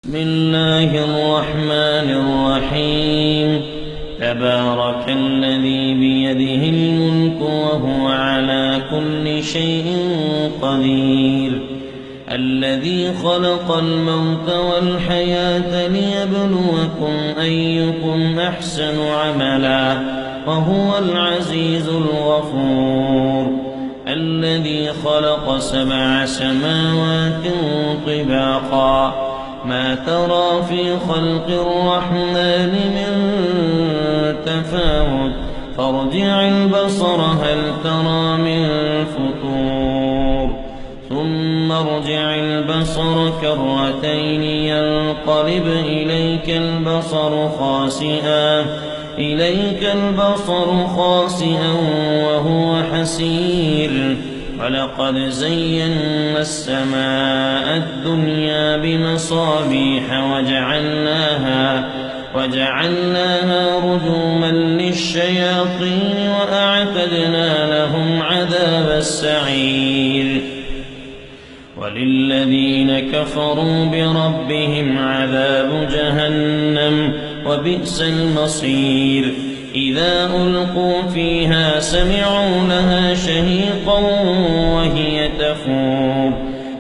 بسم الله الرحمن الرحيم تبارك الذي بيده الملك وهو على كل شيء قدير الذي خلق الموت والحياة ليبلوكم أيكم أحسن عملا وهو العزيز الغفور الذي خلق 7 سماوات طباقا ما ترى في خلق الرحمن من تفاوت فارجع البصر هل ترى من فطور ثم ارجع البصر كرتين ينقلب إليك البصر خاسئا وهو حسير ولقد زينا السماء الدنيا بمصابيح وجعلناها رجوما للشياطين وأعتدنا لهم عذاب السعير وللذين كفروا بربهم عذاب جهنم وبئس المصير إذا ألقوا فيها سمعوا لها شهيقا وهي تفور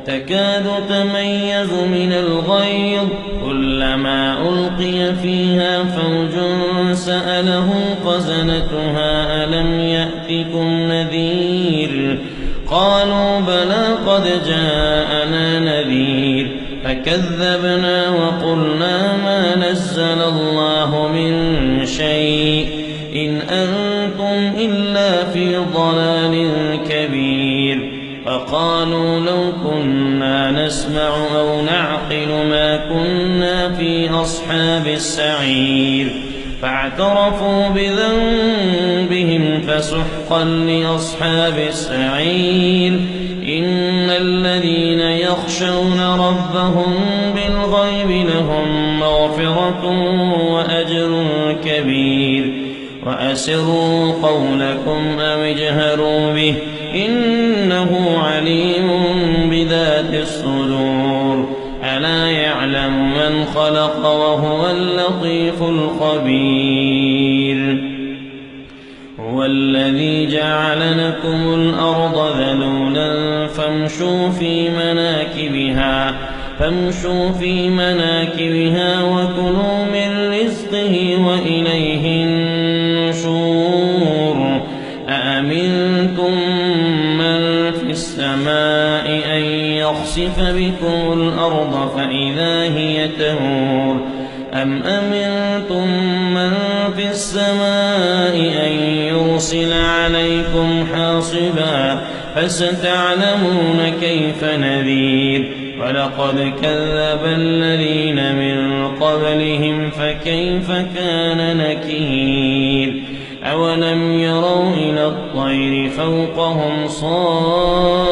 تكاد تميز من الغيظ كلما ألقي فيها فوج سألهم خزنتها ألم يأتكم نذير قالوا بلى قد جاءنا نذير فكذبنا وقلنا ما نزل الله من شيء إن أنتم إلا في ضلال كبير فقالوا لو كنا نسمع أو نعقل ما كنا في أصحاب السعير فاعترفوا بذنبهم فسحقا لأصحاب السعير إن الذين يخشون ربهم بالغيب لهم مغفرة وأجر كبير وأسروا قولكم أو اجهروا به إنه عليم بذات الصدور ألا يعلم من خلق وهو اللطيف الخبير هو الذي جعل لكم الأرض ذلولا فامشوا في مناكبها وكلوا من رزقه وإليه النشور أأمنتم من في السماء أن يخسف بكم الأرض فإذا هي تمور أم أمنتم من في السماء أن يرسل عليكم حاصبا فستعلمون كيف نذير ولقد كذب الذين من قبلهم فكيف كان نكير أولم يروا إلى الطير فوقهم صافات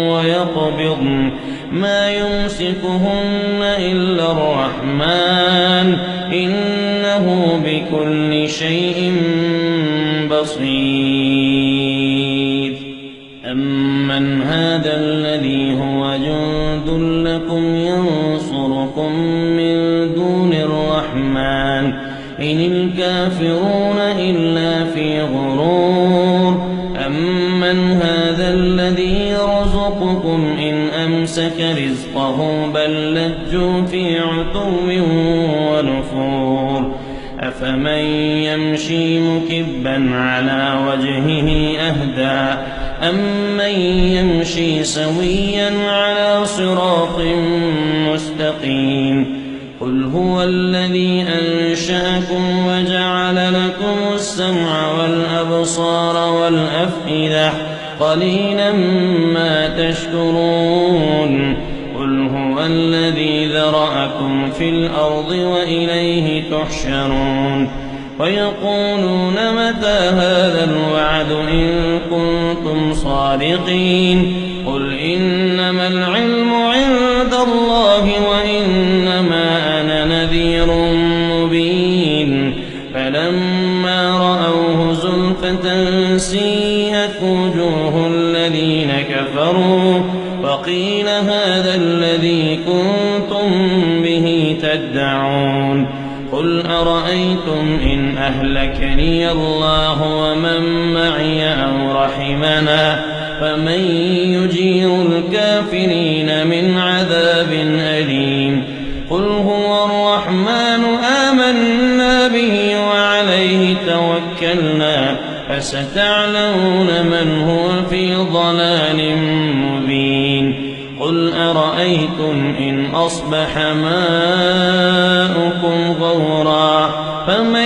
ويقبضن ما يمسكهن إلا الرحمن إنه بكل شيء بصير أمن هذا الذي هو جند لكم ينصركم من دون الرحمن إن الكافرون إلا في غرور أمن هذا الذي يرزقكم إن أمسك رزقه بل لجوا في عتو ونفور أفمن يمشي مكبا على وجهه أهدى أمن يمشي سويا على صراط مستقيم قل هو الذي أنشأكم وجعل لكم السمع والأبصار والأفئدة قليلا ما تشكرون قل هو الذي ذرأكم في الأرض وإليه تحشرون ويقولون متى هذا الوعد إن كنتم صادقين قل إنما العلم عند الله وإنما أنا نذير مبين فلما رأوه زلفة سيئت وجوه الذين كفروا وقيل هذا الذي كنتم به تدعون قل أرأيتم إن أهلكني الله ومن معي أو رحمنا فمن يجير الكافرين من عذاب أليم قل هو الرحمن آمنا به وعليه توكلنا فستعلمون من هو في ضلال مبين قل أرأيتم إن أصبح ماؤكم غورا فمن